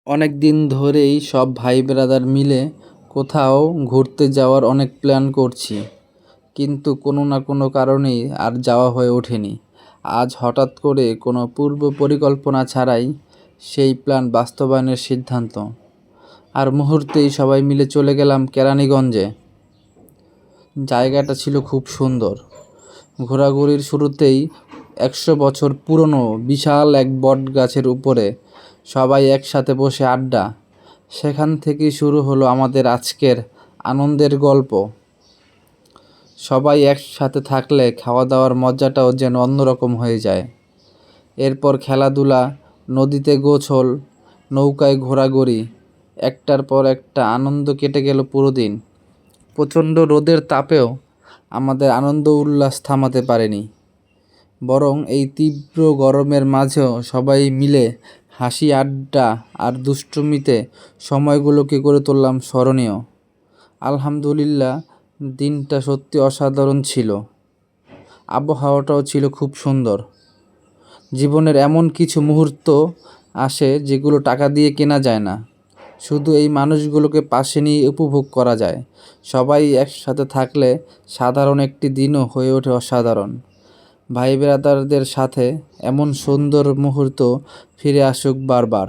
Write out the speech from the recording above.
অনেক দিন ধরেই সব ভাই ব্রাদার মিলে কোথাও ঘুরতে যাওয়ার অনেক প্ল্যান করছি, কিন্তু কোনো না কোনো কারণেই আর যাওয়া হয়ে ওঠেনি। আজ হঠাৎ করে কোনো পূর্ব পরিকল্পনা ছাড়াই সেই প্ল্যান বাস্তবায়নের সিদ্ধান্ত, আর মুহূর্তেই সবাই মিলে চলে গেলাম কেরানীগঞ্জে। জায়গাটা ছিল খুব সুন্দর। ঘোরাঘুরির শুরুতেই 100 বছর পুরনো বিশাল এক বট গাছের উপরে সবাই একসাথে বসে আড্ডা। সেখান থেকেই শুরু হলো আমাদের আজকের আনন্দের গল্প। সবাই একসাথে থাকলে খাওয়া দাওয়ার মজাটাও যেন অন্যরকম হয়ে যায়। এরপর খেলাধুলা, নদীতে গোসল, নৌকায় ঘোরাঘুরি, একটার পর একটা আনন্দ কেটে গেল পুরো দিন। প্রচণ্ড রোদের তাপেও আমাদের আনন্দ উল্লাস থামাতে পারেনি, বরং এই তীব্র গরমের মাঝেও সবাই মিলে হাসি, আড্ডা আর দুষ্টুমিতে সময়গুলোকে করে তুললাম স্মরণীয়। আলহামদুলিল্লাহ, দিনটা সত্যি অসাধারণ ছিল। আবহাওয়াটাও ছিল খুব সুন্দর। জীবনের এমন কিছু মুহূর্ত আসে যেগুলো টাকা দিয়ে কেনা যায় না, শুধু এই মানুষগুলোকে পাশে নিয়ে উপভোগ করা যায়। সবাই একসাথে থাকলে সাধারণ একটি দিনও হয়ে ওঠে অসাধারণ। ভাই ব্রাদারদের সাথে এমন সুন্দর মুহূর্ত ফিরে আসুক বারবার।